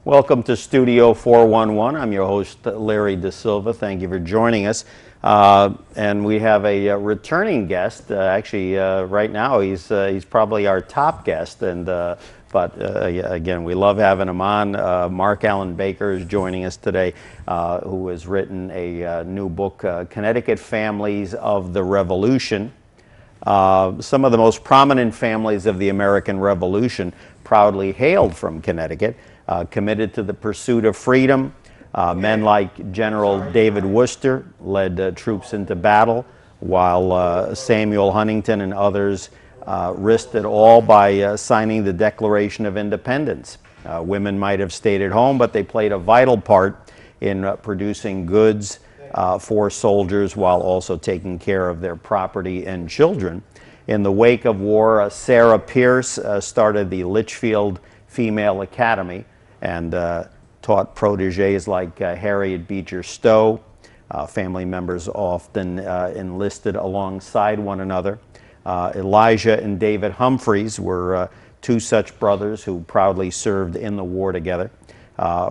Welcome to Studio 411. I'm your host, Larry Dasilva. Thank you for joining us. And we have a returning guest. Right now he's probably our top guest. But again, we love having him on. Mark Allen Baker is joining us today, who has written a new book, Connecticut Families of the Revolution. Some of the most prominent families of the American Revolution proudly hailed from Connecticut, committed to the pursuit of freedom. Men like General David Webster led troops into battle, while Samuel Huntington and others risked it all by signing the Declaration of Independence. Women might have stayed at home, but they played a vital part in producing goods for soldiers while also taking care of their property and children. In the wake of war, Sarah Pierce started the Litchfield Female Academy and taught proteges like Harriet Beecher Stowe. Family members often enlisted alongside one another. Elijah and David Humphreys were two such brothers who proudly served in the war together.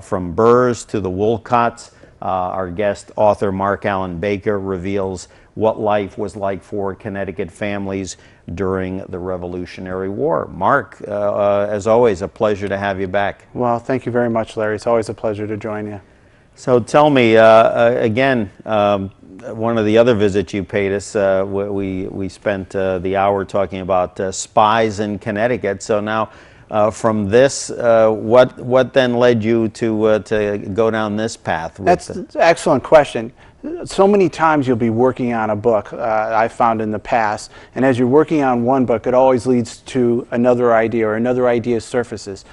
From Burrs to the Wolcotts, our guest author Mark Allen Baker reveals what life was like for Connecticut families during the Revolutionary War. Mark, as always, a pleasure to have you back. Well, thank you very much, Larry. It's always a pleasure to join you. So tell me, again, one of the other visits you paid us, we spent the hour talking about spies in Connecticut. So now, from this, what then led you to go down this path? That's an excellent question. So many times you'll be working on a book, I found in the past, and as you're working on one book, it always leads to another idea, or another idea surfaces.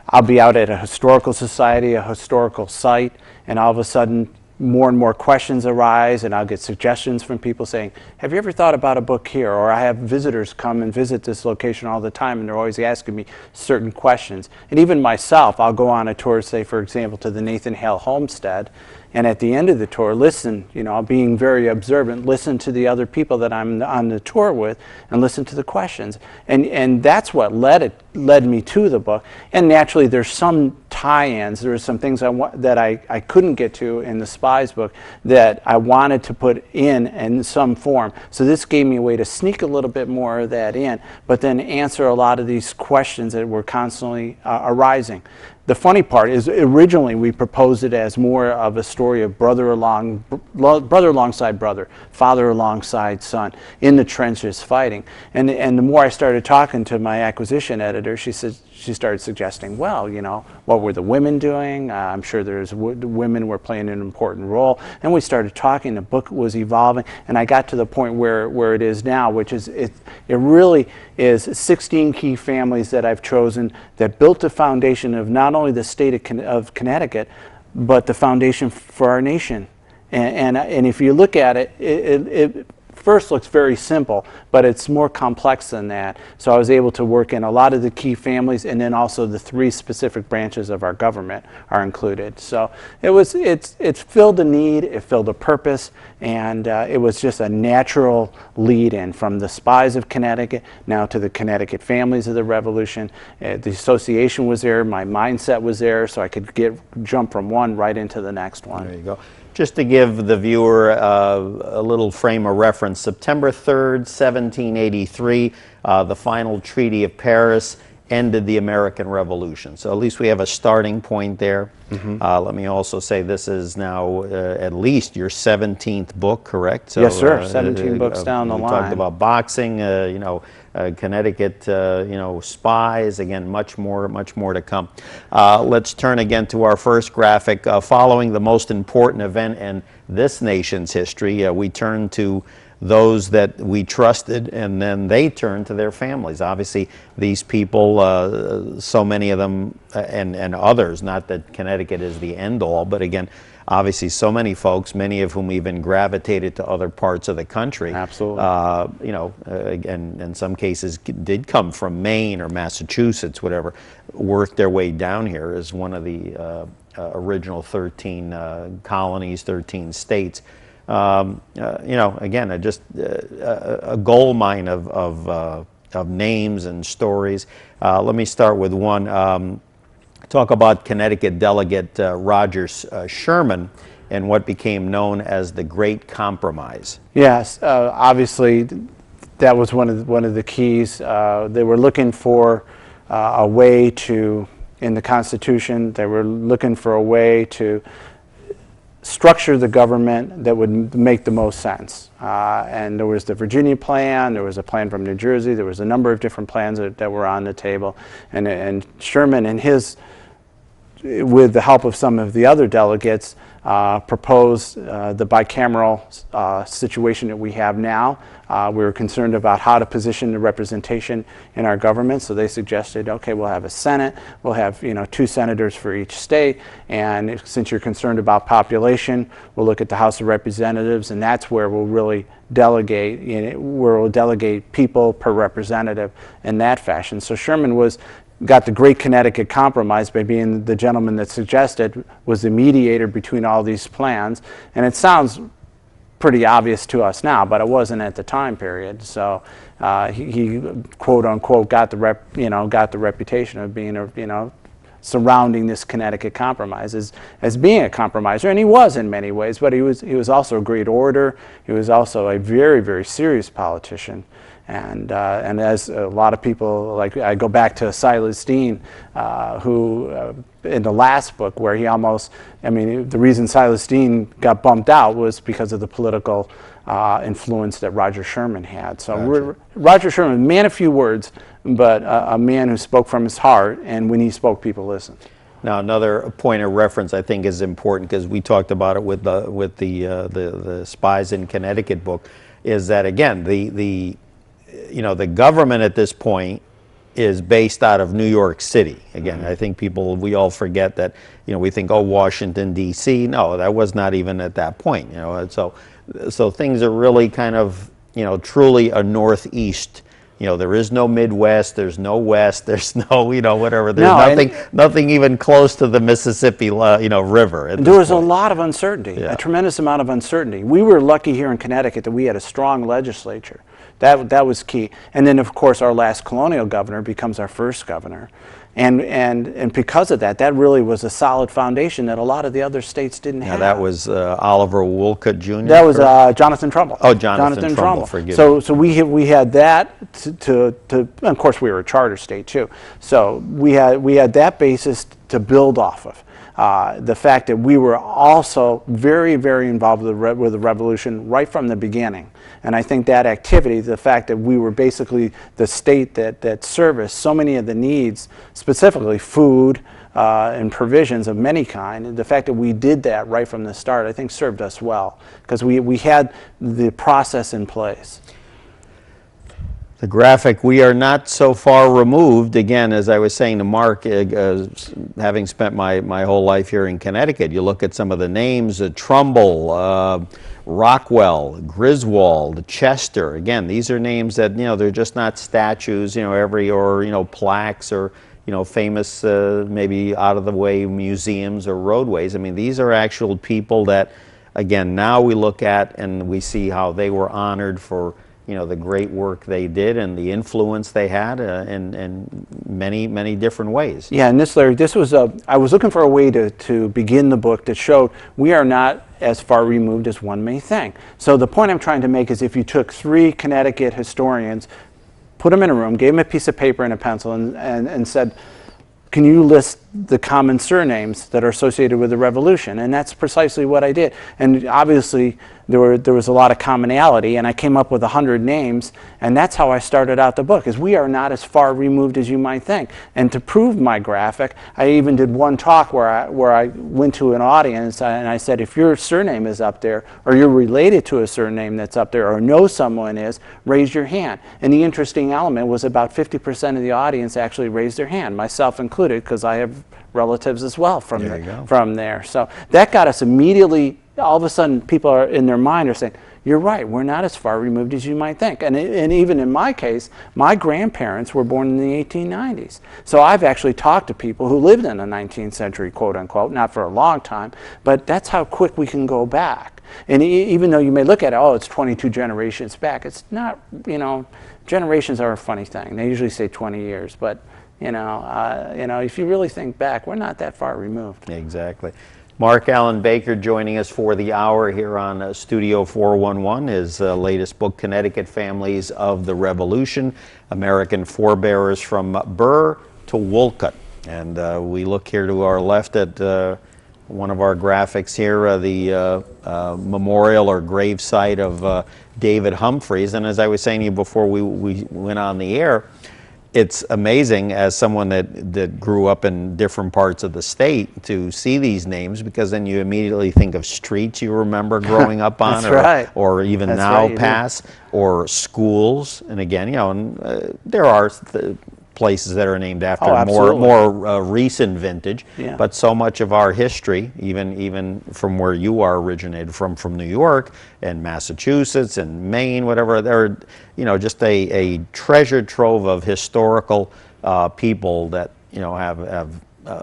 I'll be out at a historical society, a historical site, and all of a sudden more and more questions arise, and I'll get suggestions from people saying, have you ever thought about a book here? Or I have visitors come and visit this location all the time, and they're always asking me certain questions. And even myself, I'll go on a tour, say for example, to the Nathan Hale homestead, and at the end of the tour, listen, being very observant, listen to the other people that I'm on the tour with and listen to the questions. And that's what led me to the book. And naturally, there's some tie-ins. There are some things that I couldn't get to in the Spies book that I wanted to put in some form. So this gave me a way to sneak a little bit more of that in, but then answer a lot of these questions that were constantly arising. The funny part is, originally we proposed it as more of a story of brother alongside brother, father alongside son, in the trenches fighting. And the more I started talking to my acquisition editor, she started suggesting, well, what were the women doing? I'm sure women were playing an important role. And we started talking, the book was evolving, and I got to the point where it is now, which is, it really is 16 key families that I've chosen that built the foundation of not only the state of Connecticut, but the foundation for our nation. And if you look at it, it first looks very simple, but it's more complex than that. So I was able to work in a lot of the key families, and then also the 3 specific branches of our government are included. So it's filled a need, it filled a purpose, and it was just a natural lead-in from the Spies of Connecticut now to the Connecticut Families of the Revolution. The association was there, my mindset was there, so I could jump from one right into the next one. There you go. Just to give the viewer a little frame of reference, September 3rd, 1783, the final Treaty of Paris ended the American Revolution. So at least we have a starting point there. Let me also say this is now at least your 17th book, correct? So, yes, sir. 17 books down the line. We talked about boxing, Connecticut, spies. Again, much more to come. Let's turn again to our first graphic. Following the most important event in this nation's history, we turn to those that we trusted, and then they turned to their families. Obviously, these people, so many of them, and others, not that Connecticut is the end-all, but again, obviously so many folks, many of whom even gravitated to other parts of the country. Absolutely. And in some cases did come from Maine or Massachusetts, whatever, worked their way down here as one of the original 13 colonies, 13 states. Again, just a gold mine of names and stories. Let me start with one. talk about Connecticut Delegate Roger Sherman and what became known as the Great Compromise. Yes, obviously that was one of the keys. They were looking for a way to, in the Constitution, they were looking for a way to structure the government that would make the most sense. And there was the Virginia plan, there was a plan from New Jersey, there was a number of different plans that were on the table. And Sherman and his, with the help of some of the other delegates, proposed the bicameral situation that we have now. We were concerned about how to position the representation in our government, so they suggested, okay, we'll have a Senate, we'll have 2 senators for each state, and since you're concerned about population, we'll look at the House of Representatives, and that's where we'll really delegate, where we'll delegate people per representative in that fashion. So Sherman got the Great Connecticut Compromise by being the gentleman that suggested, was the mediator between all these plans. And it sounds pretty obvious to us now, but it wasn't at the time period. So he quote unquote got the reputation of being surrounding this Connecticut Compromise as being a compromiser, and he was in many ways, but he was also a great orator. He was also a very, very serious politician. And as a lot of people, like I go back to Silas Deane, who in the last book where he almost, the reason Silas Deane got bumped out was because of the political influence that Roger Sherman had. So Gotcha. Roger Sherman, man of few words, but a man who spoke from his heart, and when he spoke, people listened. Now, another point of reference I think is important, because we talked about it with the Spies in Connecticut book, is that again the government at this point is based out of New York City. Again, I think we all forget that, we think, oh, Washington, D.C. No, that was not even at that point, So things are really kind of, truly a northeast. There is no Midwest, there's no West, there's no, whatever. There's nothing even close to the Mississippi, River. There was a lot of uncertainty, Yeah. a tremendous amount of uncertainty. We were lucky here in Connecticut that we had a strong legislature. That was key. And then, of course, our last colonial governor becomes our first governor. And because of that, that really was a solid foundation that a lot of the other states didn't have. That was Oliver Wolcott Jr.? That was Jonathan Trumbull. Oh, Jonathan Trumbull, forgive me. So we had that to of course we were a charter state too. So we had that basis to build off of. The fact that we were also very, very involved with the revolution right from the beginning. And I think that activity, the fact that we were basically the state that serviced so many of the needs, specifically food and provisions of many kind, the fact that we did that right from the start, I think served us well, because we had the process in place. The graphic, we are not so far removed, again, as I was saying to Mark, having spent my whole life here in Connecticut, you look at some of the names, Trumbull, Rockwell, Griswold, Chester. Again, these are names that, they're just not statues, or plaques or, famous, maybe out of the way museums or roadways. These are actual people that, again, now we look at and we see how they were honored for, the great work they did and the influence they had in many, many different ways. Yeah, and Larry, I was looking for a way to begin the book that showed we are not as far removed as one may think. So the point I'm trying to make is if you took 3 Connecticut historians, put them in a room, gave them a piece of paper and a pencil, and said, can you list the common surnames that are associated with the revolution? And that's precisely what I did. And obviously there was a lot of commonality, and I came up with 100 names, and that's how I started out the book, is we are not as far removed as you might think. And to prove my graphic, I even did one talk where I went to an audience and I said, if your surname is up there, or you're related to a surname that's up there, or know someone is, raise your hand. And the interesting element was about 50% of the audience actually raised their hand, myself included, because I have relatives as well from there. So that got us immediately, all of a sudden people are in their mind are saying, you're right, we're not as far removed as you might think. And even in my case, my grandparents were born in the 1890s. So I've actually talked to people who lived in the 19th century, quote unquote, not for a long time, but that's how quick we can go back. And even though you may look at it, oh, it's 22 generations back, it's not, generations are a funny thing. They usually say 20 years, but If you really think back, we're not that far removed. Exactly. Mark Allen Baker joining us for the hour here on Studio 411, his latest book, Connecticut Families of the Revolution, American Forebears from Burr to Wolcott. And we look here to our left at one of our graphics here, the memorial or grave site of David Humphreys. And as I was saying to you before we went on the air, it's amazing as someone that grew up in different parts of the state to see these names, because then you immediately think of streets you remember growing up on, or even That's now right, pass, or schools. And again, there are places that are named after more recent vintage, but so much of our history, even from where you are originated from New York and Massachusetts and Maine, whatever, they're just a treasure trove of historical people that have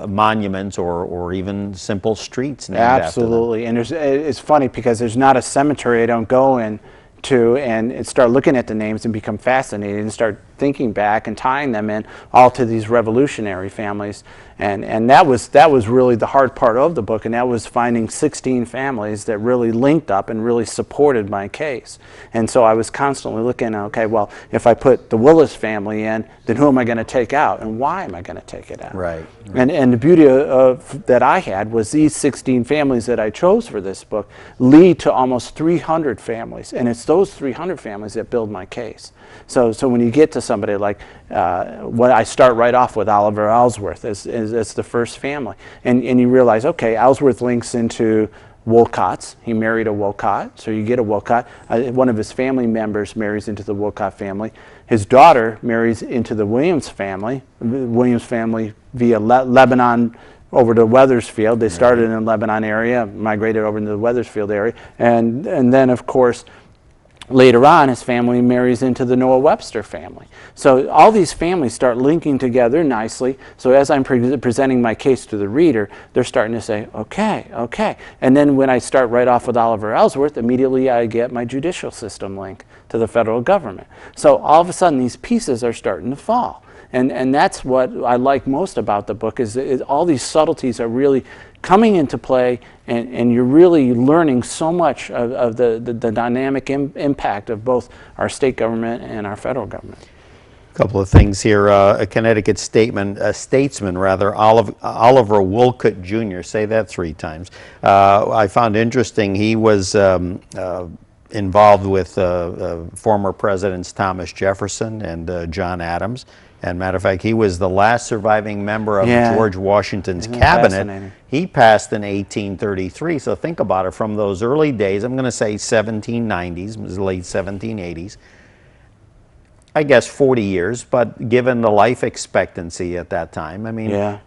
monuments or even simple streets named after them. Absolutely, and it's funny because there's not a cemetery I don't go in to and start looking at the names and become fascinated and start thinking back and tying them in all to these revolutionary families. And that was really the hard part of the book, and that was finding 16 families that really linked up and really supported my case. And so I was constantly looking at, okay, well, if I put the Willis family in, then who am I going to take out, and why am I going to take it out? Right. And the beauty that I had was these 16 families that I chose for this book lead to almost 300 families, and it's those 300 families that build my case. So when you get to somebody like, when I start right off with Oliver Ellsworth as the first family, and you realize, okay, Ellsworth links into Wolcott's. He married a Wolcott, so you get a Wolcott. One of his family members marries into the Wolcott family. His daughter marries into the Williams family via Lebanon over to Wethersfield. They started in the Lebanon area, migrated over into the Wethersfield area, and then, of course, later on, his family marries into the Noah Webster family. So all these families start linking together nicely. So as I'm presenting my case to the reader, they're starting to say, okay. And then when I start right off with Oliver Ellsworth, immediately I get my judicial system link to the federal government. So all of a sudden, these pieces are starting to fall. And that's what I like most about the book, is all these subtleties are really coming into play, and you're really learning so much of the dynamic impact of both our state government and our federal government. A couple of things here. A Connecticut statesman, Oliver Wolcott Jr., say that 3 times. I found interesting, he was involved with former Presidents Thomas Jefferson and John Adams. And matter of fact, he was the last surviving member of George Washington's cabinet. He passed in 1833, so think about it, from those early days, I'm going to say 1790s, late 1780s, I guess 40 years, but given the life expectancy at that time, I mean,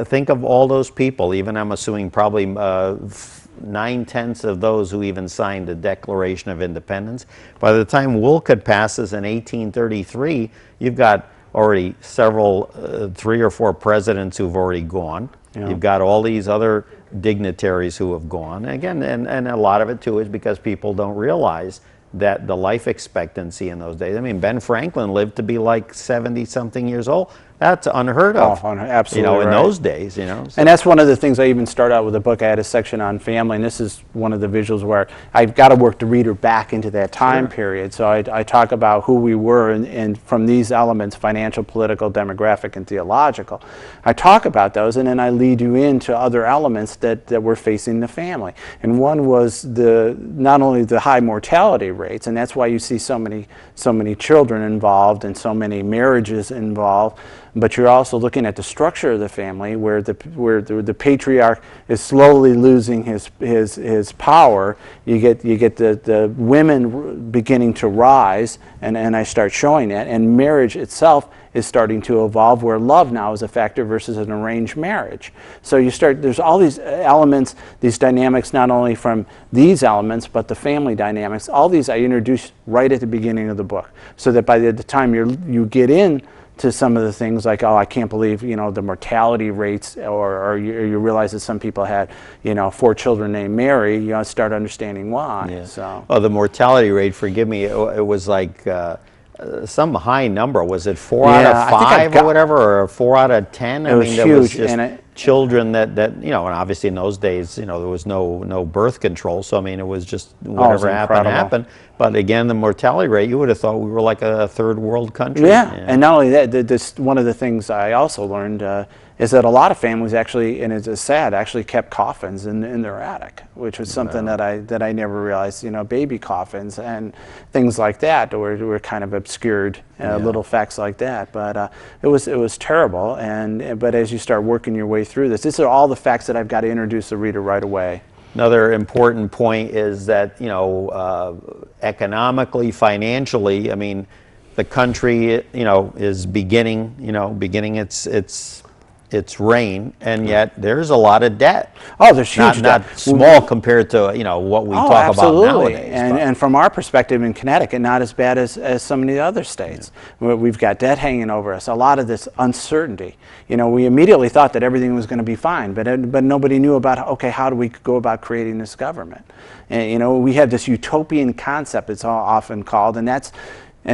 think of all those people, even I'm assuming probably 9/10 of those who even signed the Declaration of Independence. By the time Wolcott passes in 1833, you've got already several, 3 or 4 presidents who've already gone. You've got all these other dignitaries who have gone. Again, and a lot of it too is because people don't realize that the life expectancy in those days. I mean, Ben Franklin lived to be like 70-something years old. That's unheard of. Oh, absolutely in those days, So. And that's one of the things I even start out with the book. I had a section on family, and this is one of the visuals where I've got to work the reader back into that time period. So I talk about who we were, and from these elements, financial, political, demographic, and theological. I talk about those, and then I lead you into other elements that were facing the family. And one was not only the high mortality rates, and that's why you see so many children involved and so many marriages involved, but you're also looking at the structure of the family, where the patriarch is slowly losing his power. You get the women beginning to rise, and I start showing that, and marriage itself is starting to evolve, where love now is a factor versus an arranged marriage. So there's all these elements, these dynamics, not only from these elements, but the family dynamics. All these I introduce right at the beginning of the book, so that by the time you get in to some of the things like, oh, I can't believe, the mortality rates, or you realize that some people had, 4 children named Mary, you start understanding why. Yeah. So. Oh, the mortality rate, forgive me, it was like some high number. Was it 4 out Yeah, of I think 5 or whatever, or 4 out of 10? It was there was huge, just and children that you know, and obviously in those days, you know, there was no birth control, so I mean, it was just whatever happened incredible. happened. But again, the mortality rate, you would have thought we were like a third world country. Yeah, and not only that, this one of the things I also learned is that a lot of families actually, and it's sad, actually kept coffins in their attic, which was something that I never realized. You know, baby coffins and things like that were kind of obscured, little facts like that. But it was terrible. But as you start working your way through this, these are all the facts that I've got to introduce the reader right away. Another important point is that, you know, economically, financially, I mean, the country, you know, is beginning its reign, and yet there's a lot of debt. Oh, there's huge debt. Not small compared to, you know, what we talk about nowadays. And from our perspective in Connecticut, not as bad as some of the other states. Yeah. We've got debt hanging over us, a lot of this uncertainty. You know, we immediately thought that everything was going to be fine, but nobody knew about, okay, how do we go about creating this government? And, you know, we had this utopian concept, it's often called, and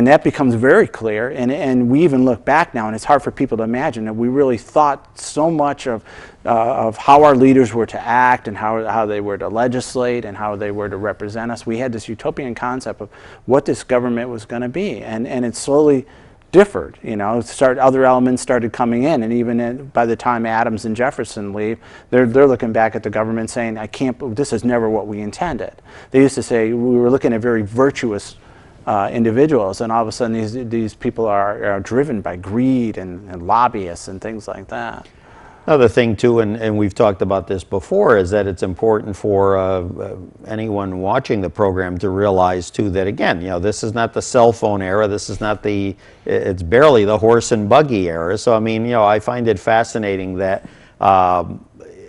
that becomes very clear, and we even look back now, and it's hard for people to imagine that we really thought so much of how our leaders were to act and how they were to legislate and how they were to represent us. We had this utopian concept of what this government was going to be, and it slowly differed. You know, other elements started coming in, and even by the time Adams and Jefferson leave, they're looking back at the government saying, this is never what we intended. They used to say we were looking at very virtuous individuals, and all of a sudden these people are driven by greed and lobbyists and things like that. Another thing too, and we've talked about this before, is that it's important for anyone watching the program to realize too that, again, you know, this is not the cell phone era, this is not it's barely the horse and buggy era. So I mean, you know, I find it fascinating that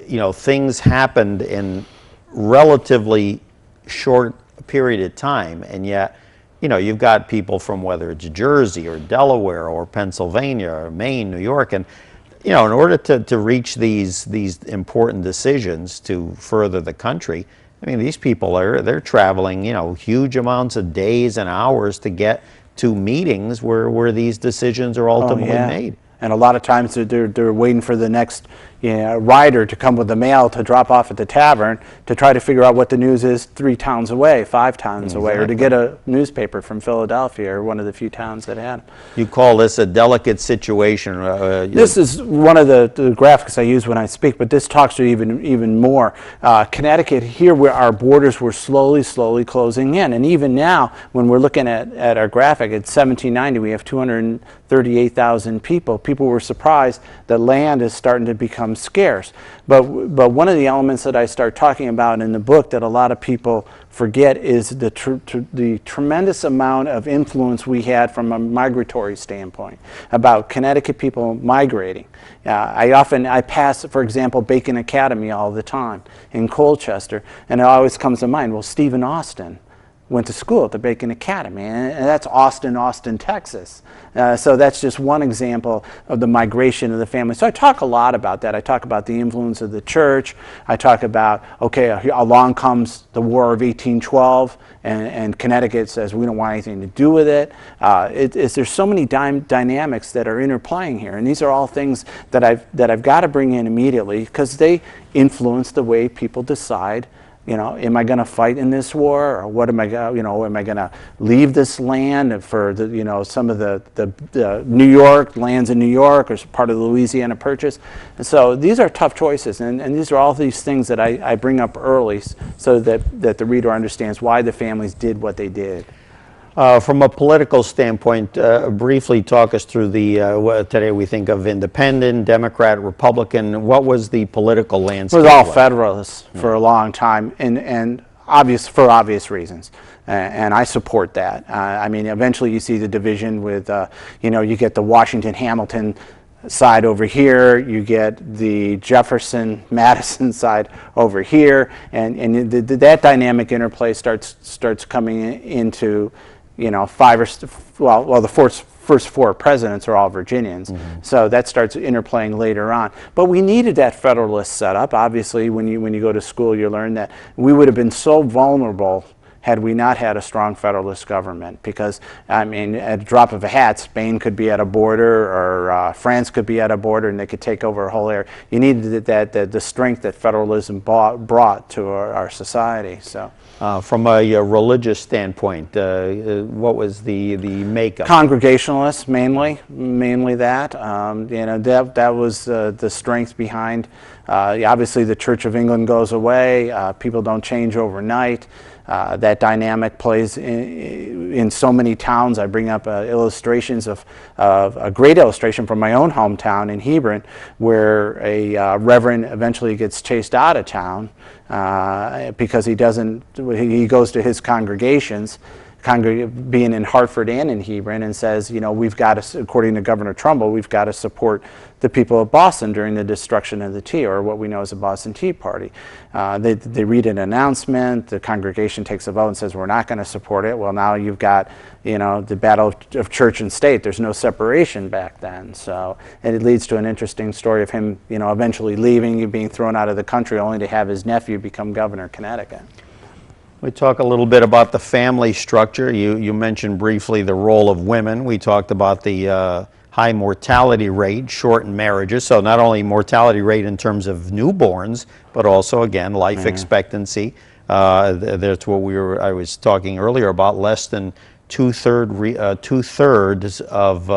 you know, things happened in relatively short period of time, and yet, you know, you've got people from, whether it's Jersey or Delaware or Pennsylvania or Maine, New York, and, you know, in order to reach these important decisions to further the country, I mean, these people they're traveling, you know, huge amounts of days and hours to get to meetings where these decisions are ultimately made. And a lot of times they're waiting for the next rider to come with the mail to drop off at the tavern to try to figure out what the news is 3 towns away, 5 towns away, or to get a newspaper from Philadelphia or one of the few towns that had them. You call this a delicate situation. This is one of the graphics I use when I speak, but this talks to even more. Connecticut, here where our borders were slowly closing in, and even now when we're looking at our graphic, at 1790 we have 238,000 people. People were surprised that land is starting to become scarce. But one of the elements that I start talking about in the book that a lot of people forget is the tremendous amount of influence we had from a migratory standpoint about Connecticut people migrating. I pass, for example, Bacon Academy all the time in Colchester, and it always comes to mind, well, Stephen Austin went to school at the Bacon Academy, and that's Austin, Texas. So that's just one example of the migration of the family. So I talk a lot about that. I talk about the influence of the church. I talk about, okay, along comes the War of 1812, and Connecticut says we don't want anything to do with it. There's so many dynamics that are interplaying here, and these are all things that I've got to bring in immediately because they influence the way people decide. You know, am I going to fight in this war, or what am I going? You know, am I going to leave this land for the, you know, some of the New York lands in New York, or part of the Louisiana Purchase? And so these are tough choices, and these are all these things that I bring up early, so that the reader understands why the families did what they did. From a political standpoint, briefly talk us through today we think of independent, Democrat, Republican. What was the political landscape? It was all Federalists for a long time, and for obvious reasons. And I support that. I mean, eventually you see the division with, you know, you get the Washington-Hamilton side over here, you get the Jefferson-Madison side over here, and that dynamic interplay starts coming into, you know, the first 4 presidents are all Virginians. Mm-hmm. So that starts interplaying later on. But we needed that Federalist setup. Obviously, when you go to school, you learn that we would have been so vulnerable had we not had a strong Federalist government. Because, I mean, at a drop of a hat, Spain could be at a border, or France could be at a border, and they could take over a whole area. You needed the strength that Federalism brought to our society. So. From a religious standpoint, what was the makeup? Congregationalists, mainly that. You know, that was the strength behind. Obviously, the Church of England goes away. People don't change overnight. That dynamic plays in so many towns. I bring up illustrations of a great illustration from my own hometown in Hebron, where a reverend eventually gets chased out of town because he goes to his congregations, being in Hartford and in Hebron, and says, you know, we've got to, according to Governor Trumbull, we've got to support the people of Boston during the destruction of the tea, or what we know as the Boston Tea Party. They read an announcement, the congregation takes a vote and says, we're not going to support it. Well, now you've got, you know, the battle of church and state. There's no separation back then. So, and it leads to an interesting story of him, you know, eventually leaving, being thrown out of the country, only to have his nephew become governor of Connecticut. We talk a little bit about the family structure. You mentioned briefly the role of women. We talked about the high mortality rate, shortened marriages. So not only mortality rate in terms of newborns, but also, again, life expectancy. That's what I was talking earlier about. Less than two-thirds of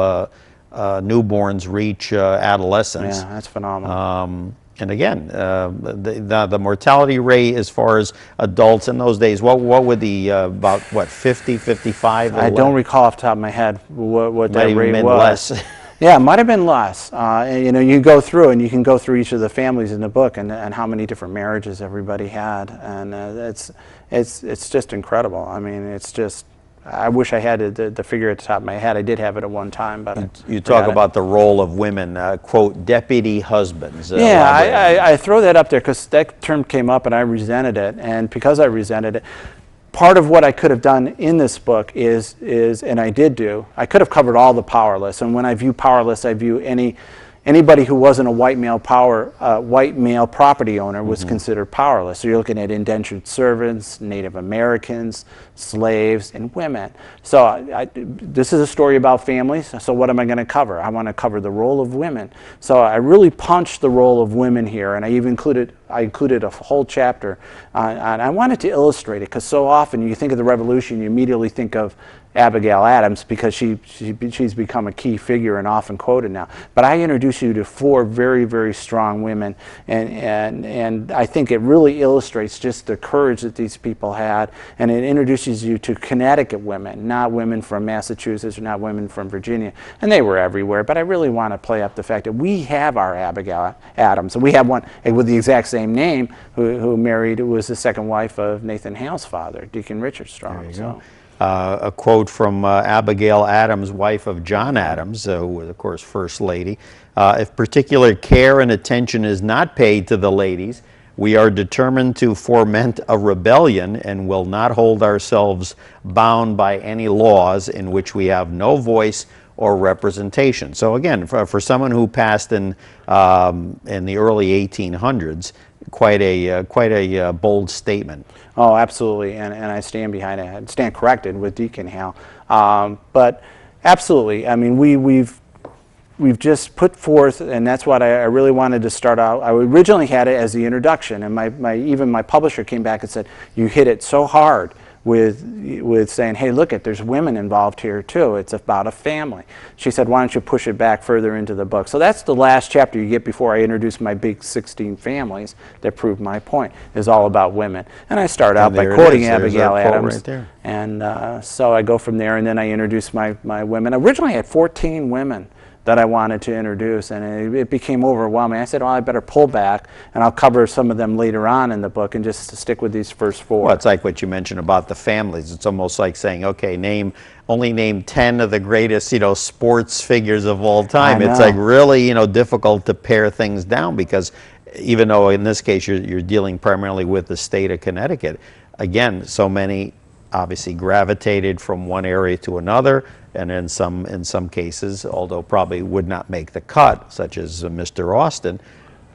newborns reach adolescence. Yeah, that's phenomenal. And again, the mortality rate as far as adults in those days, what would the, about what, 50, 55? I don't recall off the top of my head what that rate been was. Less. Yeah, it might have been less. You know, you go through and you can go through each of the families in the book and how many different marriages everybody had. And it's just incredible. I mean, it's just, I wish I had the figure at the top of my head. I did have it at one time, but you talk about the role of women, quote, deputy husbands. Yeah, I throw that up there because that term came up and I resented it. And because I resented it, part of what I could have done in this book is, and I did do, I could have covered all the powerless. And when I view powerless, I view anybody who wasn't a white male property owner was considered powerless. So you're looking at indentured servants, Native Americans, slaves, and women. So this is a story about families. So what am I going to cover? I want to cover the role of women. So I really punched the role of women here, and I even included a whole chapter. And I wanted to illustrate it because so often you think of the Revolution, you immediately think of Abigail Adams because she's become a key figure and often quoted now. But I introduce you to 4 very, very strong women, and I think it really illustrates just the courage that these people had, and it introduces you to Connecticut women, not women from Massachusetts or not women from Virginia. And they were everywhere, but I really want to play up the fact that we have our Abigail Adams. And we have one with the exact same name who was the second wife of Nathan Hale's father, Deacon Richard Strong. There you go. A quote from Abigail Adams, wife of John Adams, who was, of course, First Lady. If particular care and attention is not paid to the ladies, we are determined to foment a rebellion and will not hold ourselves bound by any laws in which we have no voice or representation. So again, for someone who passed in the early 1800s, quite a bold statement. Oh, absolutely, and I stand behind it. I stand corrected with Deacon Hale, but absolutely. I mean, we've just put forth, and that's what I really wanted to start out. I originally had it as the introduction, and even my publisher came back and said, "You hit it so hard with saying, hey, look, there's women involved here too. It's about a family." She said, why don't you push it back further into the book? So that's the last chapter you get before I introduce my big 16 families that prove my point, is all about women. And I start out by quoting Abigail Adams. Right there. And so I go from there, and then I introduce my women. Originally I had 14 women that I wanted to introduce, and it became overwhelming. I said, well, I better pull back, and I'll cover some of them later on in the book and just stick with these first 4. Well, it's like what you mentioned about the families. It's almost like saying, okay, only name 10 of the greatest, sports figures of all time. It's like really, difficult to pare things down, because even though in this case you're dealing primarily with the state of Connecticut, again, so many obviously gravitated from one area to another, and in some cases, although probably would not make the cut, such as Mr. Austin,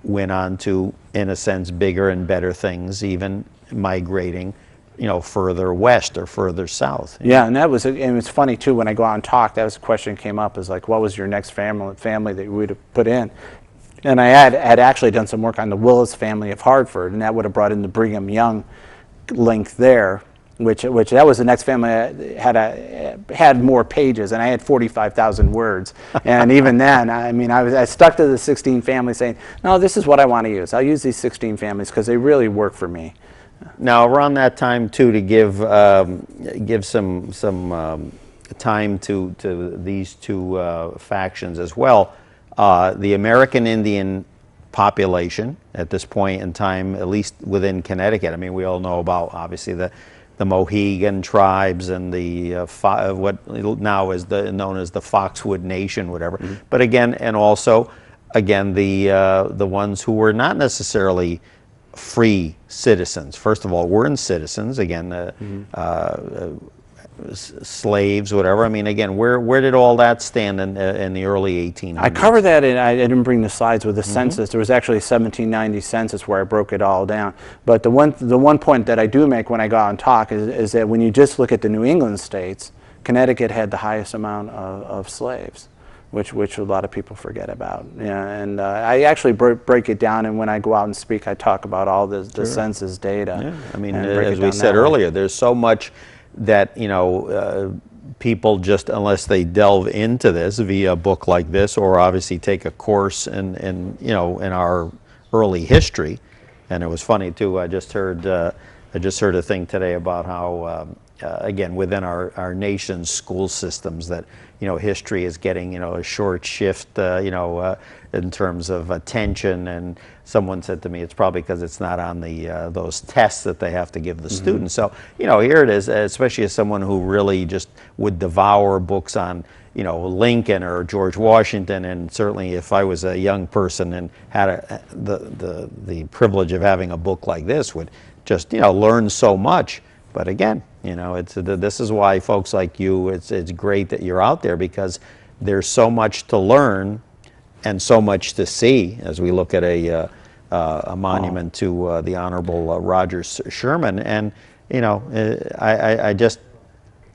went on to, in a sense, bigger and better things, even migrating further west or further south. Yeah, and and it's funny too, when I go out and talk, that was a question that came up, is like, what was your next family that you would have put in? And I had actually done some work on the Willis family of Hartford, and that would have brought in the Brigham Young link there, which that was the next family that had more pages, and I had 45,000 words. And even then, I mean, I stuck to the 16 families, saying, no, this is what I want to use. I'll use these 16 families because they really work for me. Now, around that time too, to give some time to these two factions as well, the American Indian population at this point in time, at least within Connecticut. I mean, we all know about obviously the Mohegan tribes and the what now is known as the Foxwood Nation, whatever. Mm-hmm. But again, and also again the ones who were not necessarily free citizens. First of all, weren't citizens. Again, slaves, whatever. I mean, again, where did all that stand in the early 1800s? I covered that, and I didn't bring the slides with the census. There was actually a 1790 census where I broke it all down. But the one point that I do make when I go out and talk is that when you just look at the New England states, Connecticut had the highest amount of slaves, which a lot of people forget about. Yeah, and I actually break it down, and when I go out and speak, I talk about all the census data. Yeah. I mean, as we said earlier, there's so much that people just, unless they delve into this via a book like this, or obviously take a course in our early history. And it was funny too. I just heard a thing today about how again, within our nation's school systems, that history is getting a short shift in terms of attention. And someone said to me, it's probably because it's not on those tests that they have to give the students. So here it is, especially as someone who really just would devour books on Lincoln or George Washington, and certainly if I was a young person and had the privilege of having a book like this, would just learn so much. But again, this is why folks like you, it's great that you're out there, because there's so much to learn and so much to see as we look at a monument to the Honorable Roger Sherman. And I just,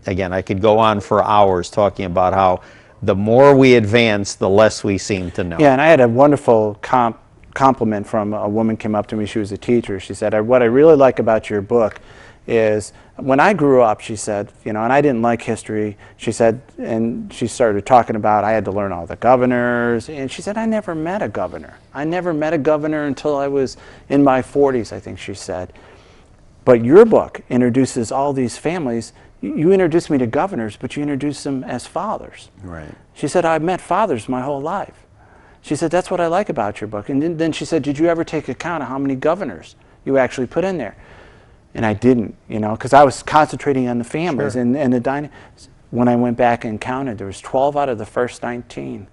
again, I could go on for hours talking about how the more we advance, the less we seem to know. Yeah, and I had a wonderful compliment from a woman came up to me. She was a teacher. She said, what I really like about your book is, when I grew up, she said, and I didn't like history, she said, and she started talking about I had to learn all the governors, and she said, I never met a governor. I never met a governor until I was in my 40s, I think she said. But your book introduces all these families. You introduced me to governors, but you introduced them as fathers. Right. She said, I've met fathers my whole life. She said, that's what I like about your book. And then she said, did you ever take account of how many governors you actually put in there? And I didn't, because I was concentrating on the families. Sure. And the dynamics. When I went back and counted, there was 12 out of the first 19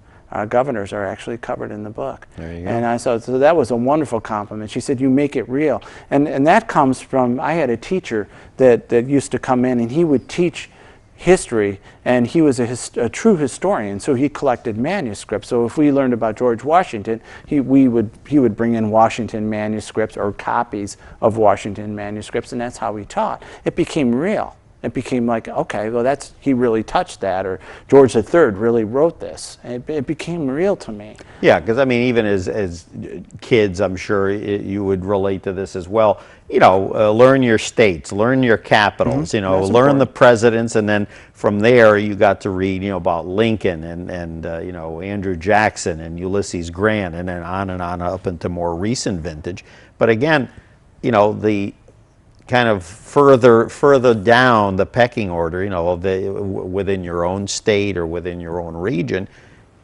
governors are actually covered in the book. There you go. And so that was a wonderful compliment. She said, you make it real. And that comes from, I had a teacher that used to come in, and he would teach history, and he was a true historian, so he collected manuscripts. So if we learned about George Washington, he would bring in Washington manuscripts or copies of Washington manuscripts, and that's how he taught. It became real. It became like, okay, well, he really touched that, or George III really wrote this. It became real to me. Yeah, because I mean, even as kids, I'm sure you would relate to this as well. Learn your states, learn your capitals, learn important. The presidents, and then from there you got to read, about Lincoln and Andrew Jackson and Ulysses Grant, and then on up into more recent vintage. But again, the kind of further down the pecking order, within your own state or within your own region,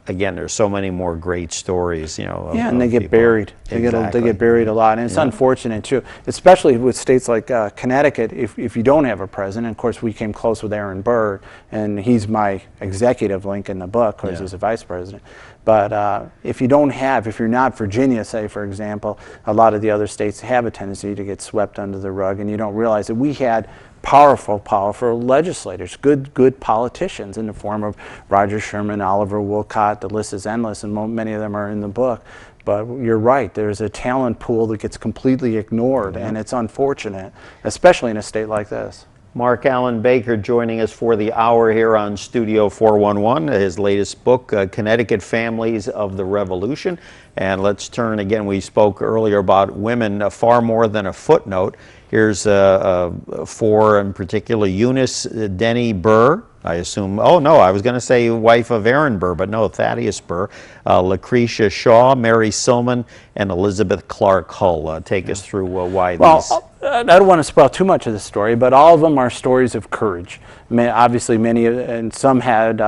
again, there's so many more great stories, and they get buried. Exactly. They get buried a lot, and it's unfortunate too, especially with states like Connecticut. If you don't have a president, of course, we came close with Aaron Burr, and he's my executive link in the book, because he's a vice president. But if you're not Virginia, say, for example, a lot of the other states have a tendency to get swept under the rug, and you don't realize that we had powerful, powerful legislators, good politicians in the form of Roger Sherman, Oliver Wolcott. The list is endless, and many of them are in the book. But you're right, there's a talent pool that gets completely ignored, and it's unfortunate, especially in a state like this. Mark Allen Baker joining us for the hour here on Studio 411, his latest book, Connecticut Families of the Revolution. And let's turn again, we spoke earlier about women, far more than a footnote. Here's four in particular: Eunice Denny Burr, I assume, oh no, I was going to say wife of Aaron Burr, but no, Thaddeus Burr, Lucretia Shaw, Mary Silman, and Elizabeth Clark Hull. Take us through why these... I don't want to spoil too much of the story, but all of them are stories of courage. Obviously, many, and some had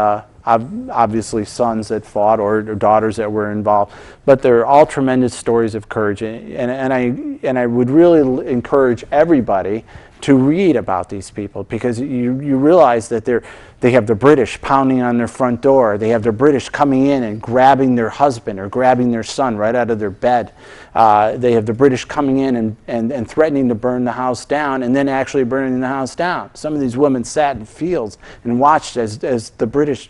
obviously sons that fought or daughters that were involved, but they're all tremendous stories of courage. And I would really encourage everybody to read about these people, because you realize that they have the British pounding on their front door. They have the British coming in and grabbing their husband or grabbing their son right out of their bed. They have the British coming in and threatening to burn the house down, and then actually burning the house down. Some of these women sat in fields and watched as the British,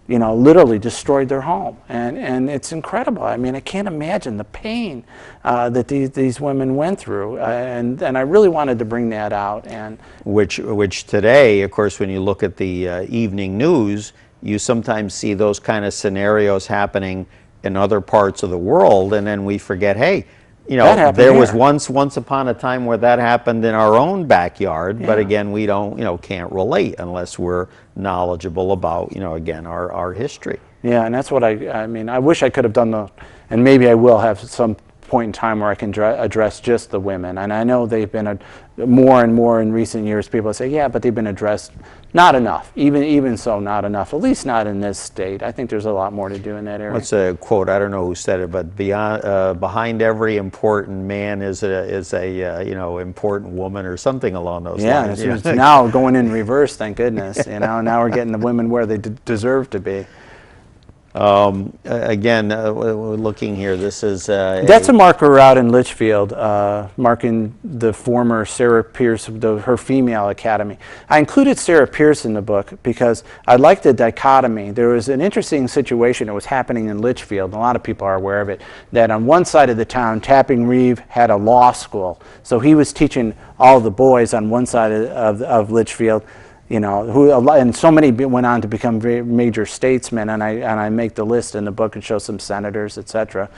literally destroyed their home, and it's incredible. I mean, I can't imagine the pain that these women went through, and I really wanted to bring that out. And which today, of course, when you look at the evening news, you sometimes see those kind of scenarios happening in other parts of the world, and then we forget, hey, there was once upon a time where that happened in our own backyard, but again, we don't, can't relate unless we're knowledgeable about, again, our history. Yeah, and that's what I mean, I wish I could have done and maybe I will have some point in time where I can address just the women. And I know they've been more and more in recent years. People say, yeah, but they've been addressed. Not enough. Even so, not enough. At least not in this state. I think there's a lot more to do in that area. What's a quote? I don't know who said it, but behind every important man is a important woman, or something along those lines. Yeah, it's now going in reverse. Thank goodness. Now we're getting the women where they deserve to be. Again, we're looking here. This is that's a marker out in Litchfield, marking the former Sarah Pierce, her female academy. I included Sarah Pierce in the book because I like the dichotomy. There was an interesting situation that was happening in Litchfield, and a lot of people are aware of it, that on one side of the town, Tapping Reeve had a law school. So he was teaching all the boys on one side of Litchfield, and so many went on to become very major statesmen, and I make the list in the book and show some senators, etc.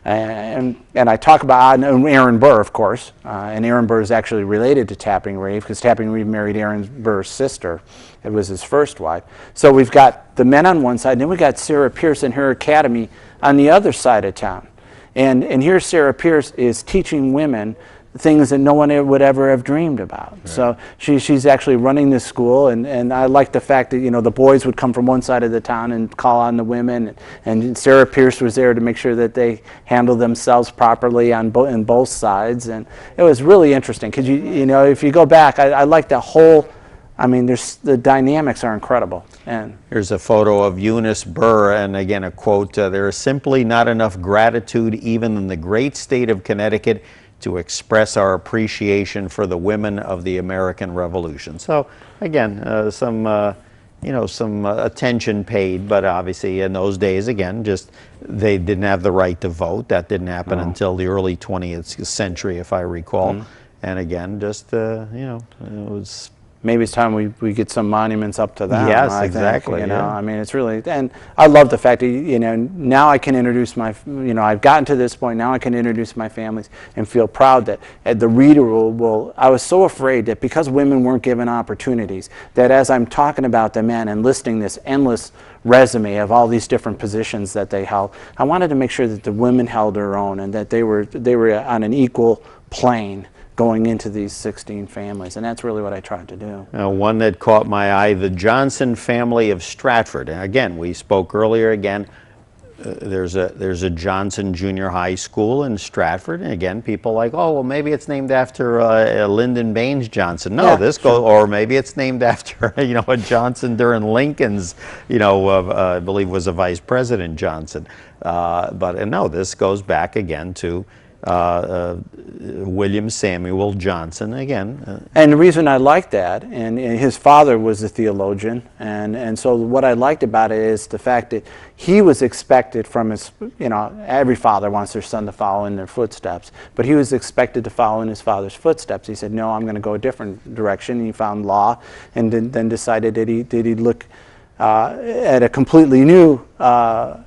And I talk about Aaron Burr, of course, and Aaron Burr is actually related to Tapping Reeve, because Tapping Reeve married Aaron Burr's sister. It was his first wife. So we've got the men on one side, and then we got Sarah Pierce and her academy on the other side of town. And here Sarah Pierce is teaching women things that no one would ever have dreamed about. Right. So she's actually running this school, and I like the fact that the boys would come from one side of the town and call on the women, and Sarah Pierce was there to make sure that they handled themselves properly on both sides, and it was really interesting because if you go back, I like the whole. I mean, the dynamics are incredible. And here's a photo of Eunice Burr, and again a quote: "There is simply not enough gratitude, even in the great state of Connecticut, to express our appreciation for the women of the American Revolution." So again, some attention paid, but obviously in those days, again, just they didn't have the right to vote. That didn't happen until the early 20th century, if I recall. And again, just it was. Maybe it's time we get some monuments up to that. Yes, exactly. I mean, it's really, and I love the fact that now I can introduce my, I've gotten to this point. Now I can introduce my families and feel proud that the reader will. I was so afraid that because women weren't given opportunities, that as I'm talking about the men and listing this endless resume of all these different positions that they held, I wanted to make sure that the women held their own and that they were on an equal plane going into these 16 families, and that's really what I tried to do. One that caught my eye, the Johnson family of Stratford. And again, we spoke earlier, there's a Johnson Junior High School in Stratford, and again, people like, oh, well, maybe it's named after Lyndon Baines Johnson. No, or maybe it's named after, a Johnson during Lincoln's, I believe was a Vice President Johnson. But no, this goes back again to William Samuel Johnson, again. And the reason I like that, and his father was a theologian, and so what I liked about it is the fact that he was expected from his, every father wants their son to follow in their footsteps, but he was expected to follow in his father's footsteps. He said, no, I'm going to go a different direction. He found law, and then decided that he'd look at a completely new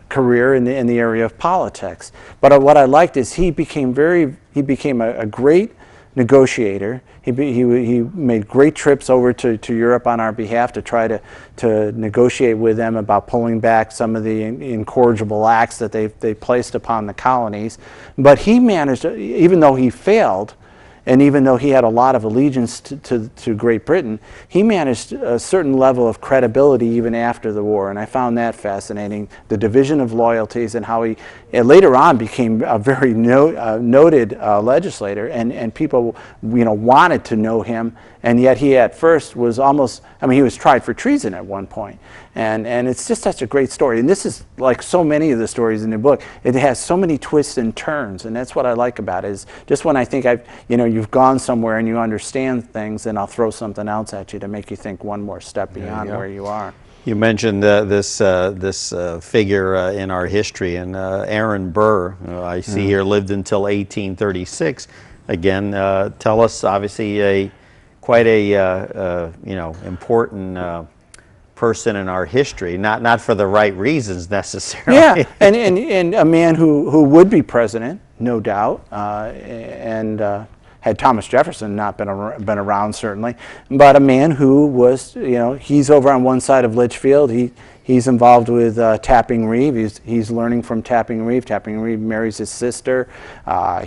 career in the area of politics. But what I liked is he became a great negotiator. He made great trips over to Europe on our behalf to try to negotiate with them about pulling back some of the incorrigible acts that they placed upon the colonies. But he managed, even though he failed, and even though he had a lot of allegiance to Great Britain, he managed a certain level of credibility even after the war, and I found that fascinating, the division of loyalties and how he later on became a very noted legislator, and people wanted to know him, and yet he at first was almost, he was tried for treason at one point. And it's just such a great story. And this is like so many of the stories in the book. It has so many twists and turns, and that's what I like about it. Is just when I think you've gone somewhere and you understand things, then I'll throw something else at you to make you think one more step beyond where you are. You mentioned this figure in our history, and Aaron Burr, I see here, lived until 1836. Again, tell us, obviously, quite a important person in our history, not for the right reasons necessarily. Yeah, and a man who would be president, no doubt, and had Thomas Jefferson not been around, certainly, but a man who was, he's over on one side of Litchfield. He's involved with Tapping Reeve. He's learning from Tapping Reeve. Tapping Reeve marries his sister.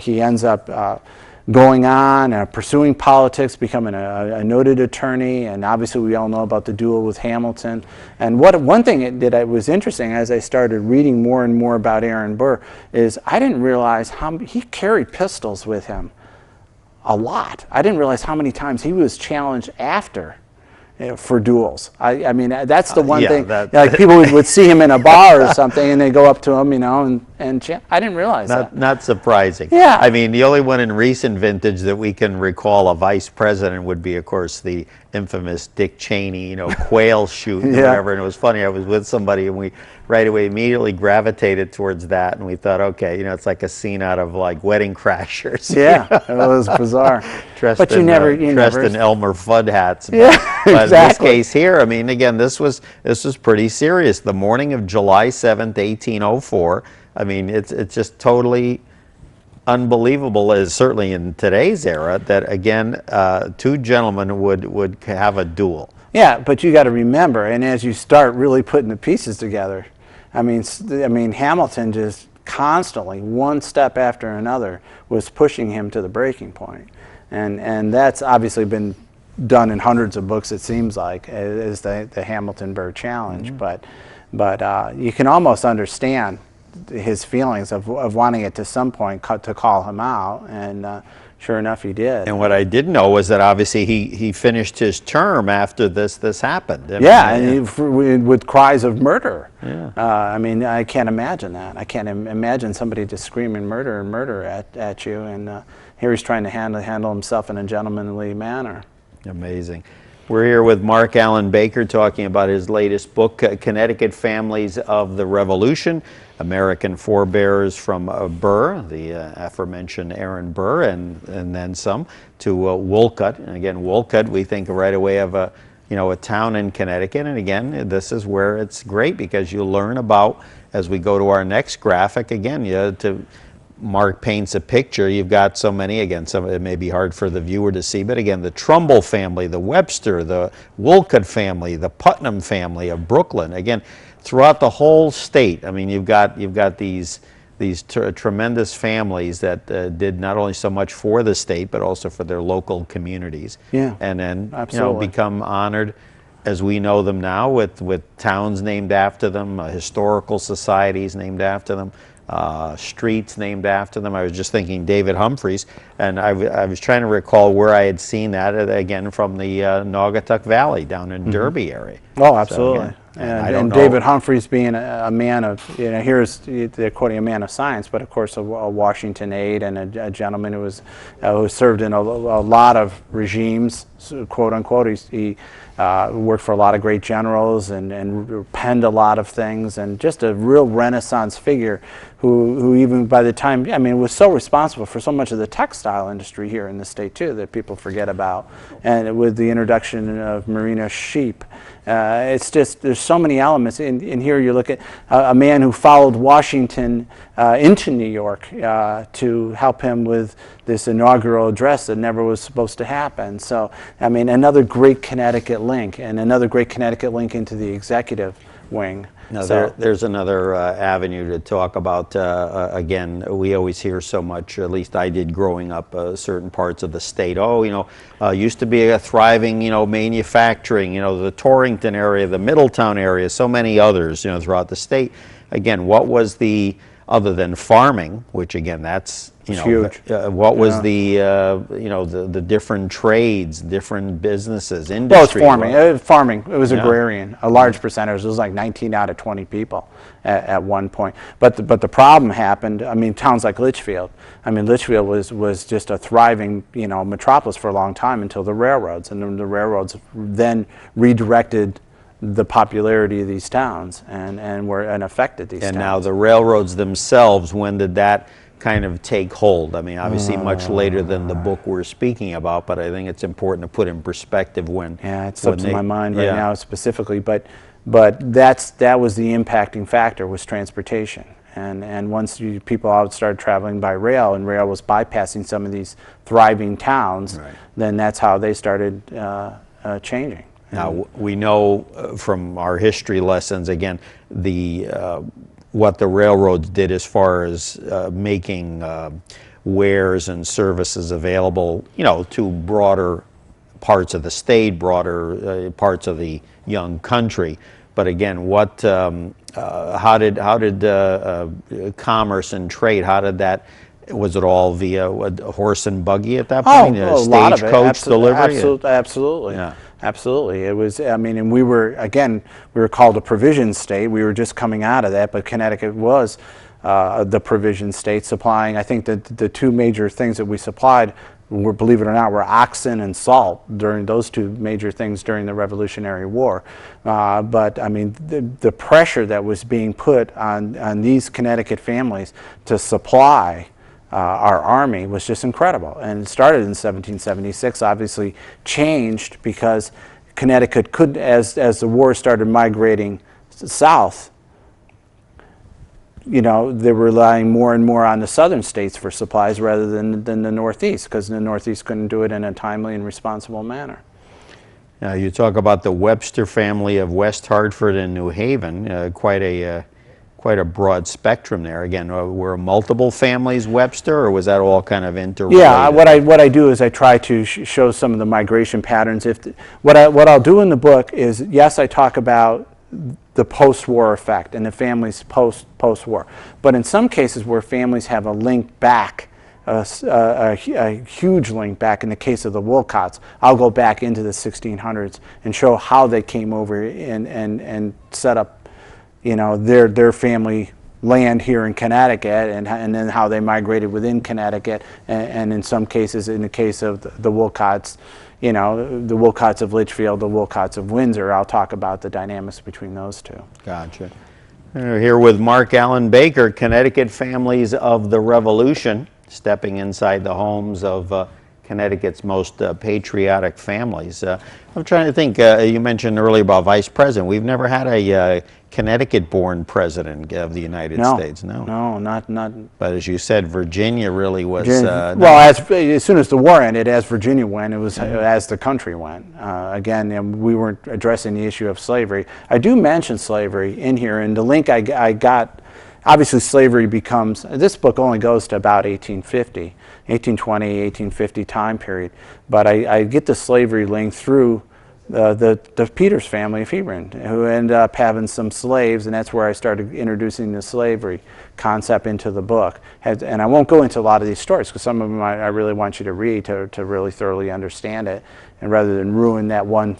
He ends up going on, pursuing politics, becoming a noted attorney, and obviously we all know about the duel with Hamilton. And one thing that was interesting as I started reading more and more about Aaron Burr is I didn't realize how he carried pistols with him a lot. I didn't realize how many times he was challenged after for duels. I mean, that's the one thing. Like people would see him in a bar or something, and they go up to him, and I didn't realize that. Not surprising. Yeah. I mean, the only one in recent vintage that we can recall a vice president would be, of course, the infamous Dick Cheney, quail shoot or whatever. And it was funny. I was with somebody, and we right away immediately gravitated towards that, and we thought, okay, it's like a scene out of like Wedding Crashers. Yeah, it was bizarre. Dressed in Elmer Fudd hats. Yeah, but exactly. in this case here, I mean, again, this was pretty serious. The morning of July 7th, 1804. I mean, it's just totally unbelievable, as certainly in today's era, that again, two gentlemen would have a duel. Yeah, but you got to remember, and as you start really putting the pieces together, I mean, Hamilton just constantly, one step after another, was pushing him to the breaking point, and that's obviously been done in hundreds of books. It seems like is the Hamilton Burr challenge, but you can almost understand his feelings of wanting it to some point to call him out, and sure enough, he did. And what I didn't know was that obviously he finished his term after this happened. With cries of murder. Yeah. I mean, I can't imagine that. I can't imagine somebody just screaming murder at you, and here he's trying to handle himself in a gentlemanly manner. Amazing. We're here with Mark Allen Baker talking about his latest book, Connecticut Families of the Revolution, American Forebears from Burr, the aforementioned Aaron Burr, and then some, to Wolcott. And again, Wolcott, we think right away of a town in Connecticut. And again, this is where it's great because you learn about, as we go to our next graphic, again, Mark paints a picture. You've got so many, again, some it may be hard for the viewer to see, but again, the Trumbull family, the Webster, the Wolcott family, the Putnam family of Brooklyn. Again, throughout the whole state, I mean, you've got these tremendous families that did not only so much for the state, but also for their local communities. Yeah, and then absolutely. Become honored as we know them now, with towns named after them, historical societies named after them. Streets named after them. I was just thinking David Humphreys, and I was trying to recall where I had seen that, again, from the Naugatuck Valley down in Derby area. Oh, absolutely. So, And David Humphreys being a man of, they're quoting a man of science, but of course a Washington aide and a gentleman who served in a lot of regimes, quote unquote. He worked for a lot of great generals and penned a lot of things, and just a real Renaissance figure who even by the time, was so responsible for so much of the textile industry here in the state too that people forget about. And with the introduction of merino sheep, it's just, there's so many elements. In here you look at a man who followed Washington into New York to help him with this inaugural address that never was supposed to happen. So, another great Connecticut link, and another great Connecticut link into the executive wing. Now, there's another avenue to talk about. Again, we always hear so much, at least I did growing up, certain parts of the state. Oh, used to be a thriving, manufacturing, the Torrington area, the Middletown area, so many others, throughout the state. Again, what was the, other than farming, which again, that's, huge. What was the, the different trades, different businesses, industry? Well, it's farming. Farming. It was agrarian. A large percentage. It was like 19 out of 20 people at one point. But the problem happened. Towns like Litchfield. Litchfield was just a thriving, metropolis for a long time until the railroads, and then the railroads then redirected the popularity of these towns and affected these towns. And now the railroads themselves, when did that kind of take hold? Obviously much later than the book we're speaking about, but I think it's important to put in perspective when. Yeah, it slips in my mind right now specifically, but that was the impacting factor, was transportation. And once people out started traveling by rail, and rail was bypassing some of these thriving towns, right, then that's how they started changing. Now, we know from our history lessons, again, what the railroads did as far as making wares and services available, to broader parts of the state, broader parts of the young country. But again, how did commerce and trade, how did that, was it all via a horse and buggy at that point? A lot of it. Stagecoach delivery? Absolutely. Yeah. Absolutely. It was, and we were called a provision state. We were just coming out of that, but Connecticut was the provision state, supplying, I think that the two major things that we supplied were, believe it or not, were oxen and salt during those two major things during the Revolutionary War. But the pressure that was being put on these Connecticut families to supply our army was just incredible. And it started in 1776, obviously changed because Connecticut could, as the war started migrating south, they were relying more and more on the southern states for supplies rather than the Northeast, because the Northeast couldn't do it in a timely and responsible manner. Now, you talk about the Webster family of West Hartford and New Haven, quite a broad spectrum there. Again, were multiple families Webster, or was that all kind of interrelated? Yeah, what I do is I try to show some of the migration patterns. What I'll do in the book is, yes, I talk about the post-war effect and the families post-war, but in some cases where families have a link back, a huge link back, in the case of the Wolcotts, I'll go back into the 1600s and show how they came over and set up their family land here in Connecticut, and then how they migrated within Connecticut, and in some cases, in the case of the Wolcotts, the Wolcotts of Litchfield, the Wolcotts of Windsor, I'll talk about the dynamics between those two. Gotcha. We're here with Mark Allen Baker, Connecticut Families of the Revolution, stepping inside the homes of Connecticut's most patriotic families. I'm trying to think, you mentioned earlier about vice president. We've never had a Connecticut-born president of the United States. No, not. But as you said, Virginia really was. As soon as the war ended, as Virginia went, it was as the country went. Again, we weren't addressing the issue of slavery. I do mention slavery in here, and the link I got. Obviously, slavery becomes, this book only goes to about 1820, 1850 time period, but I get the slavery link through the Peters family of Hebron, who ended up having some slaves, and that's where I started introducing the slavery concept into the book. And I won't go into a lot of these stories, because some of them I really want you to read to really thoroughly understand it, and rather than ruin that one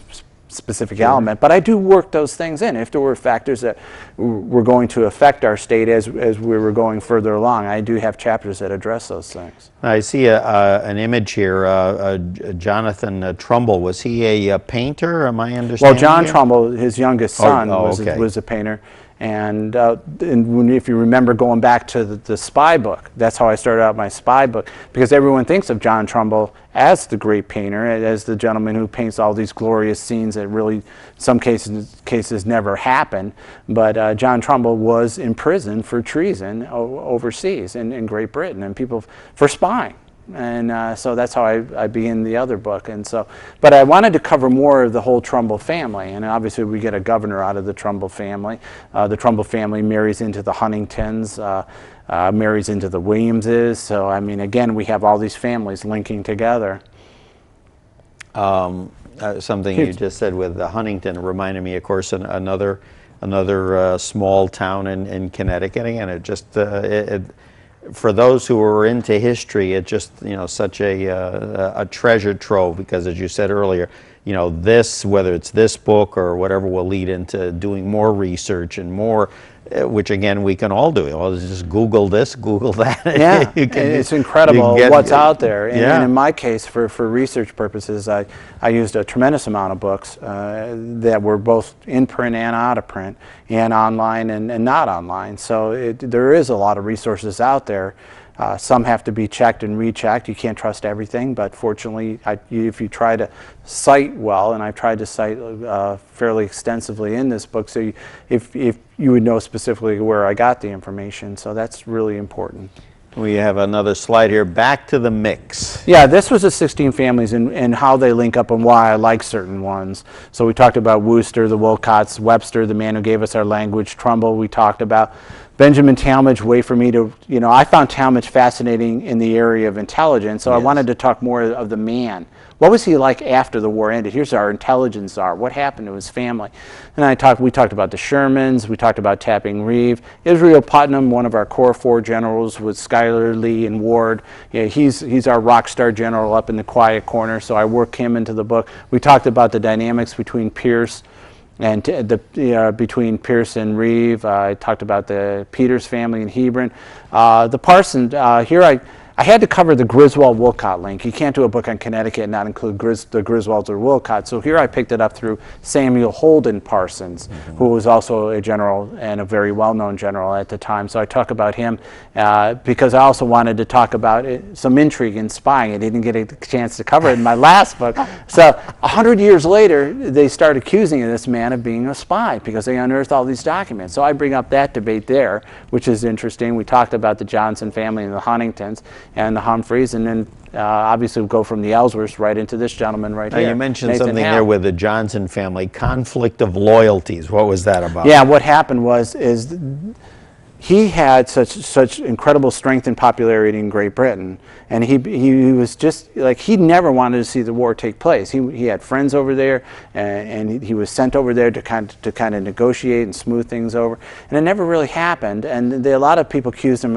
specific element, but I do work those things in. If there were factors that were going to affect our state as we were going further along, I do have chapters that address those things. I see an image here. Jonathan Trumbull, was he a painter? Am I understanding? Well, John you? Trumbull, his youngest son, okay. was a painter. And if you remember going back to the spy book, that's how I started out my spy book, because everyone thinks of John Trumbull as the great painter, as the gentleman who paints all these glorious scenes that really, in some cases never happen. But John Trumbull was imprisoned for treason overseas in Great Britain, and people for spying. And so that's how I began the other book. And so, but I wanted to cover more of the whole Trumbull family. And obviously we get a governor out of the Trumbull family. The Trumbull family marries into the Huntingtons, marries into the Williamses. So, I mean, again, we have all these families linking together. Something you just said with Huntington reminded me, of course, another small town in Connecticut. Again, it just for those who are into history, it's just, you know, such a treasure trove, because as you said earlier, you know, this, whether it's this book or whatever, will lead into doing more research and more, which again we can all do. Well, just Google this, Google that. Yeah, it's incredible what's out there. And in my case, for research purposes, I used a tremendous amount of books that were both in print and out of print, and online and not online. So there is a lot of resources out there. Some have to be checked and rechecked. You can't trust everything, but fortunately, if you try to cite well, and I've tried to cite fairly extensively in this book, so if you would know specifically where I got the information, so that's really important. We have another slide here. Back to the mix. Yeah, this was the 16 families and how they link up and why I like certain ones. So we talked about Webster, the Wolcotts, Webster, the man who gave us our language, Trumbull, we talked about. Benjamin Talmadge, way for me to, you know, I found Talmadge fascinating in the area of intelligence, so I wanted to talk more of the man. What was he like after the war ended? Here's our intelligence czar. What happened to his family? And we talked about the Shermans, we talked about Tapping Reeve. Israel Putnam, one of our Corps 4 generals, with Schuyler, Lee, and Ward. Yeah, he's our rock star general up in the quiet corner, so I work him into the book. We talked about the dynamics between Pierce and between Pierce and Reeve. I talked about the Peters family in Hebron. The Parsons, here I had to cover the Griswold-Wolcott link. You can't do a book on Connecticut and not include the Griswolds or Wolcott. So here I picked it up through Samuel Holden Parsons, who was also a general and a very well-known general at the time. So I talk about him because I also wanted to talk about some intrigue in spying. I didn't get a chance to cover it in my last book. So 100 years later, they start accusing this man of being a spy because they unearthed all these documents. So I bring up that debate there, which is interesting. We talked about the Johnson family and the Huntingtons and the Humphreys, and then obviously we'll go from the Ellsworths right into this gentleman right here. You mentioned Nathan something Hale. there with the Johnson family, conflict of loyalties. What was that about? Yeah, what happened is he had such incredible strength and popularity in Great Britain, and he was just like, he never wanted to see the war take place. He had friends over there, and he was sent over there to kind of negotiate and smooth things over, and it never really happened. And a lot of people accused him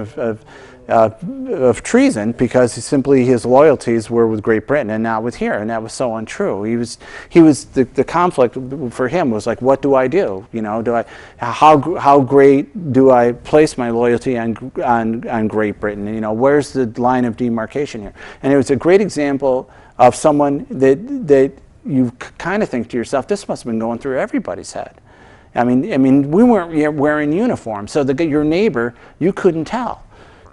of treason because his loyalties were with Great Britain and not with here, and that was so untrue. The conflict for him was like, what do I do? You know, how great do I place my loyalty on Great Britain? You know, where's the line of demarcation here? And it was a great example of someone that you kind of think to yourself, this must have been going through everybody's head. I mean, we weren't wearing uniforms, so your neighbor, you couldn't tell.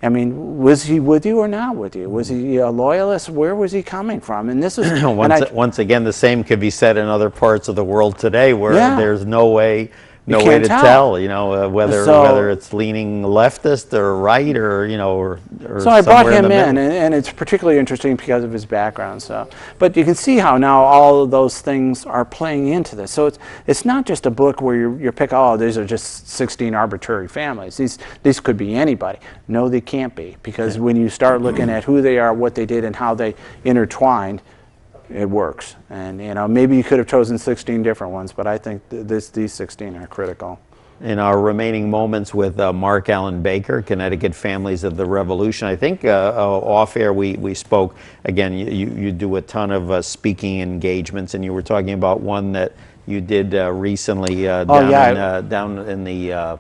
I mean, was he with you or not with you? Was he a loyalist? Where was he coming from? And this was once again, the same could be said in other parts of the world today, where there's no way to tell, you know, whether it's leaning leftist or right, or you know, or so I brought him in, and it's particularly interesting because of his background. So, but you can see how now all of those things are playing into this. So it's not just a book where you're picking, oh, these are just 16 arbitrary families. These could be anybody. No, they can't be, because when you start looking at who they are, what they did, and how they intertwined, it works. And you know, maybe you could have chosen 16 different ones, but I think these 16 are critical. In our remaining moments with Mark Allen Baker, Connecticut Families of the Revolution, I think off air we spoke, again, you do a ton of speaking engagements, and you were talking about one that you did recently down in the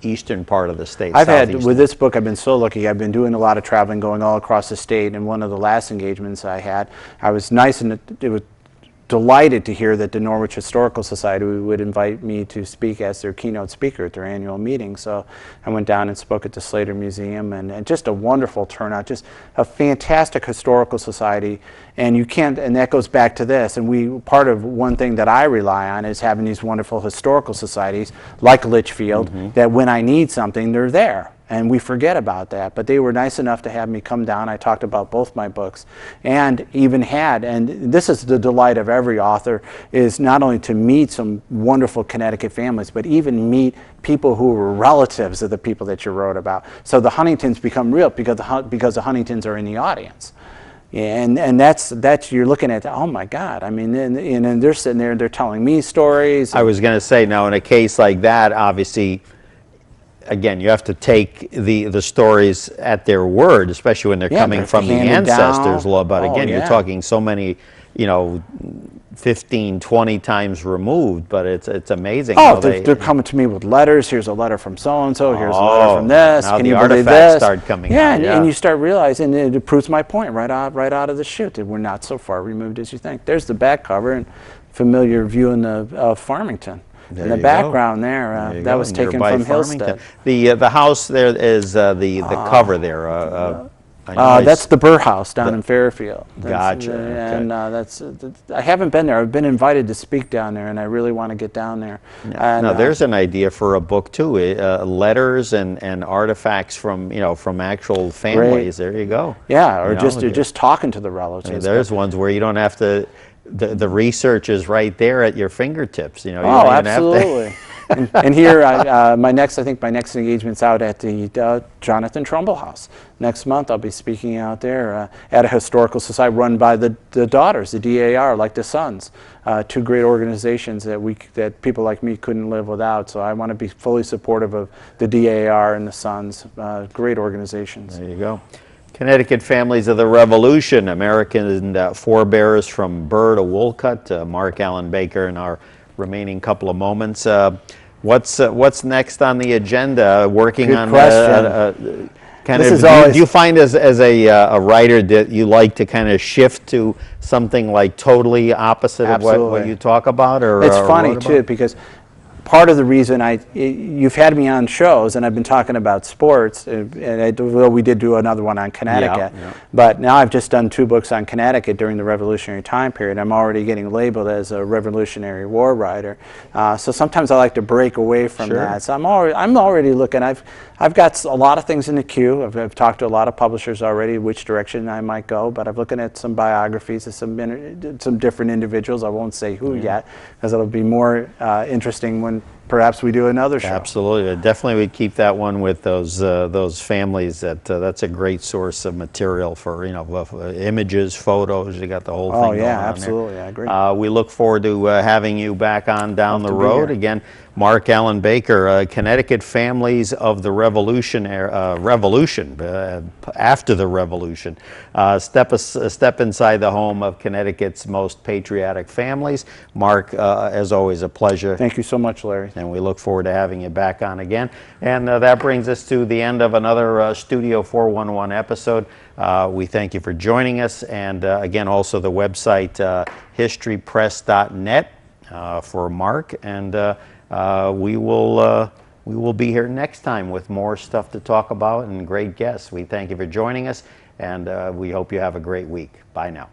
eastern part of the state. I've had, with this book, I've been so lucky. I've been doing a lot of traveling, going all across the state, and one of the last engagements I had, I was nice and it was delighted to hear that the Norwich Historical Society would invite me to speak as their keynote speaker at their annual meeting. So I went down and spoke at the Slater Museum, and just a wonderful turnout, just a fantastic historical society. And you can't, and that goes back to this, and part of one thing that I rely on is having these wonderful historical societies like Litchfield, that when I need something, they're there. And we forget about that, but they were nice enough to have me come down. I talked about both my books, and even had, and this is the delight of every author, is not only to meet some wonderful Connecticut families, but even meet people who were relatives of the people that you wrote about. So the Huntingtons become real because the Huntingtons are in the audience. And that's you're looking at, oh my God, I mean, and they're sitting there, they're telling me stories. I was going to say, now in a case like that, obviously, again, you have to take the stories at their word, especially when they're coming from the ancestors. But again, you're talking so many, 15, 20 times removed, but it's amazing. Oh, they're coming to me with letters. Here's a letter from so-and-so. Here's a letter from this. Now Can the you believe artifacts this? start coming out. Yeah, and you start realizing, and it proves my point right out of the chute, that we're not so far removed as you think. There's the back cover, and familiar view of Farmington. In the background there, that was taken from Hillstead. The house there is the cover there. That's the Burr house down in Fairfield. Gotcha. And I haven't been there. I've been invited to speak down there, and I really want to get down there. Now there's an idea for a book too. Letters and artifacts from from actual families. There you go. Yeah, or just talking to the relatives. There's ones where you don't have to. The research is right there at your fingertips. You absolutely. and here, my next engagement's out at the Jonathan Trumbull House. Next month, I'll be speaking out there at a historical society run by the daughters, the DAR, like the sons, two great organizations that people like me couldn't live without. So I want to be fully supportive of the DAR and the sons, great organizations. There you go. Connecticut Families of the Revolution, American forebears from Burr to Wolcott. Mark Allen Baker in our remaining couple of moments. What's next on the agenda? Working Good on question. do you find as a writer that you like to kind of shift to something like totally opposite of what you talk about? It's funny too, because part of the reason you've had me on shows, and I've been talking about sports, and we did do another one on Connecticut, but now I've just done 2 books on Connecticut during the Revolutionary time period. I'm already getting labeled as a Revolutionary War writer, so sometimes I like to break away from that. So I'm already looking. I've got a lot of things in the queue. I've talked to a lot of publishers already which direction I might go, but I'm looking at some biographies of some different individuals. I won't say who yet, because it'll be more interesting when perhaps we do another show. Absolutely, definitely we'd keep that one with those families. That's a great source of material for images, photos. You got the whole thing. Oh going yeah, on absolutely, there. I agree. We look forward to having you back on down the road again. Mark Allen Baker, Connecticut Families of the Revolution, after the Revolution. Step inside the home of Connecticut's most patriotic families. Mark, as always, a pleasure. Thank you so much, Larry. And we look forward to having you back on again. And that brings us to the end of another Studio 411 episode. We thank you for joining us. And again, also the website historypress.net for Mark. And we will be here next time with more stuff to talk about and great guests. We thank you for joining us, and we hope you have a great week. Bye now.